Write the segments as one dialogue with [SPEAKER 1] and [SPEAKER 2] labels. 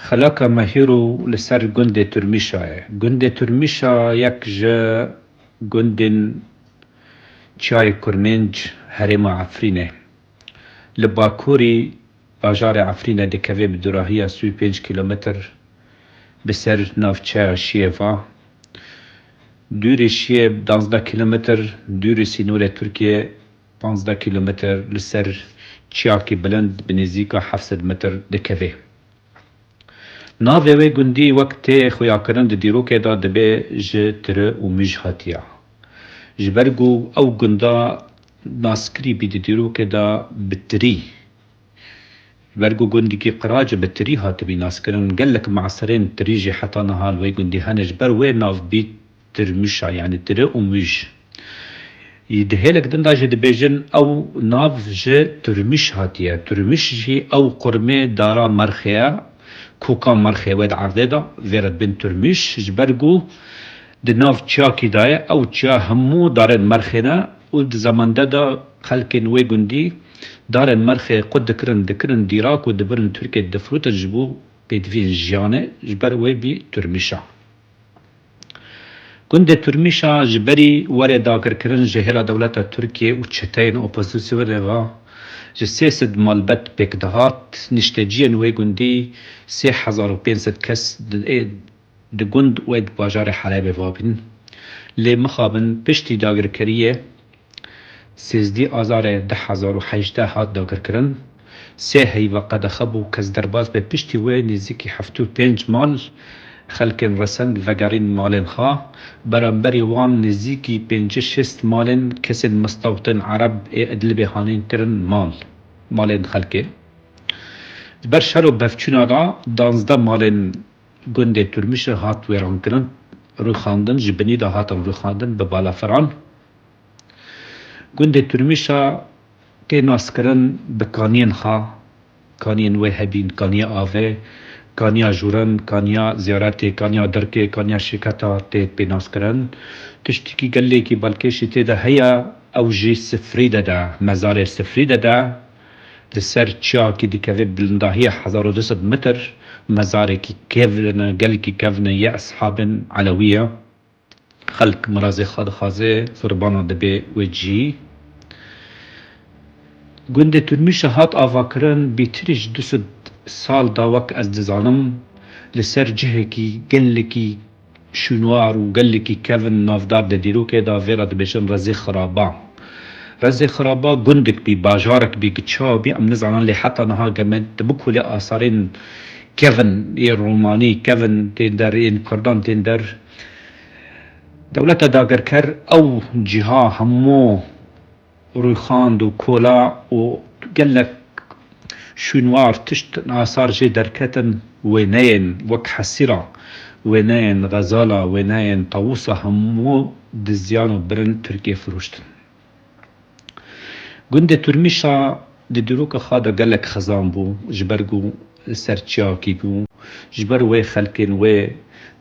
[SPEAKER 1] خلاك ماهيرو لسر جندي ترميشا. جندي ترميشا يك جا جندن چای کرمنج هرما عفرینه لباکوری باجار عفرینه دکوه بدراهی 35 کیلومتر بسر نافچه شیفا دوری شیب 12 کیلومتر دوری سینور ترکیه 15 کیلومتر لسر چیاکی بلند بنزیکا 700 متر دکوه ناوه وی گندی وقت خویا کرن دیروکه دا دبه جه تره و مج هاتیا جبرگو او گندا ناسکری بی دیروکه دا بتری برگو گندی کی قراج بتری هات بی ناسکرن قالك معصرين تريجي حتى نهال وی گندی هنج بر وی ناف بی ترمشا يعني تره و مج يدهلك دندا جد بيجن او ناف جه ترمش هاتيا ترمش جي او قرمه دارا مرخيا كوكا مرخي ود عرضه دا فيرت بن ترمش جبرگو دناف چاكي دايا او چا همو دارن مرخينا و زمان دا خلقين وي گندي دارن مرخي قد دكرن ديراك و دبرن تركي دفروت جبو بيدفين جيانه جبر وي بي ترمشا گند ترمشا جبري وري داكر كرن جهلا دولتا تركيا و چتين اوپوزيسيون روا جسيسد مالبت بك دهات نشتجين وي گندي 3500 كس د گند ويد باجار حلب وابن لي مخابن پشتي داگر كريه سيزدي آزار 1018 هات داگر کرن سه وقد خبو كز درباز به پشتي وي نزيكي حفتو 5 مال خلقن رسند وگرین مالن خوا برانبری وان نزیکی 5-6 مالن کسن مستوطن عرب ادلبی هانین ترن مالن خلقه بر شرو بفچونا دا 12 مالن گنده ترمش هات ویران کرن رو خاندن جبنی دا هاتن رو خاندن ببالا فران گنده ترمش که ناس کرن بکانین خوا کانین وی هبین کانیا آوه کانیا جورن کانیا زیارت کانیا درکه کانیا شکتا تی بیناس کرن تشتکی گلی کی بلکه شتی ده هیا او جی سفری ده مزار سفری ده لسر چا کی دی کوی بلنداهی 1200 متر مزار کی کیون گل کی کیون یا اصحاب علویه خلق مرازی خاد خازه فربانا دبی وجی گنده ترمیش هات آواکرن بیتریش 200 سال دا وك از دزانم لسر جهكي قلكي شنوار وقلكي كيفن نافدار ديرو كده فيرا دبشن رزي خرابا قندك بي باجارك بي قتشا بي ام نزعنا اللي حتى نها قمت تبكو لي آثارين كيفن روماني كيفن تندر كردان تندر دولة داگر كر او جها همو روخاند و كولا و قلك شنوار تشت آثار جي دركتن وينين وك حسيرة وينين غزالة وينين طاووسة همو دزيانو برن تركيا فروشتن گند ترميشا دروك خادا قالك خزان بو جبرگو سرچاكي بو جبر وي خلقين وي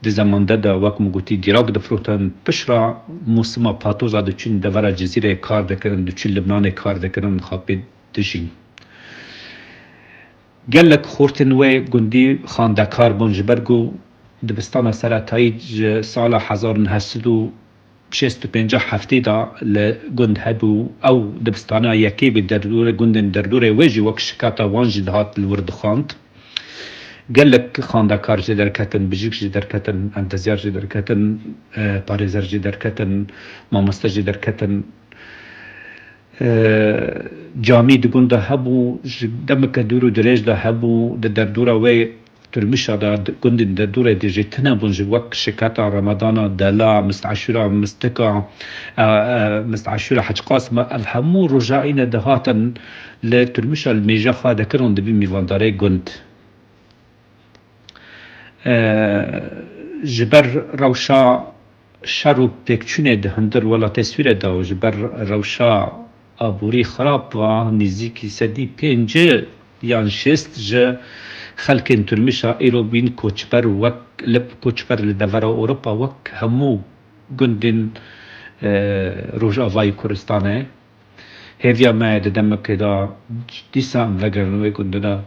[SPEAKER 1] دي زمان دا وك مگوتي ديراك دفروتن بشرا موسما پاتوزا دچون دورا جزيرة كار دكرن دچون لبنان كار دكرن خابي دجين قالك خورتن وي گندي خاندكار بون جبرگو دبستان سرطاي سال 1965 هفته دا لگند هبو او دبستانا يكي بدردوره گندن دردوره ويجي وك شكاتا وانجي دهات الورد خاند قالك خاندكار جدر كتن بجيك جدر كتن انتزيار جدر كتن باريزر جدر كتن مامستا جدر كتن جامي دگون ده هبو دمك دورو دريج ده هبو ده دردورا وي ترمشا ده گند دردورا دي جتنا بونج وك شكاتا رمضان دلا مستعشورا مستكا مستعشورا حج قاسم همو رجائنا دهاتن لترمشا الميجا خاده كرون دبي ميوانداري گند جبر روشا شرو بيكچونه ده هندر ولا تصوير ده جبر روشا آبوری خراب و نزدیکی سدی 5 یا 6 جه خلقین ترمشا ایرو بین کوچبر وک لب کوچبر لدور اوروپا وک همو گندن روژ آوای کردستانه هیویا ما دمک دا دیسان وگرنوی گندنا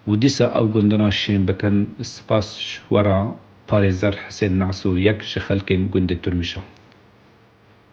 [SPEAKER 1] و دیسا ئەو گوندناشین بکەن سپاس وەرە پارێزەر حسێن ناسوور یەک ji xelkên gundê Tirmîşa.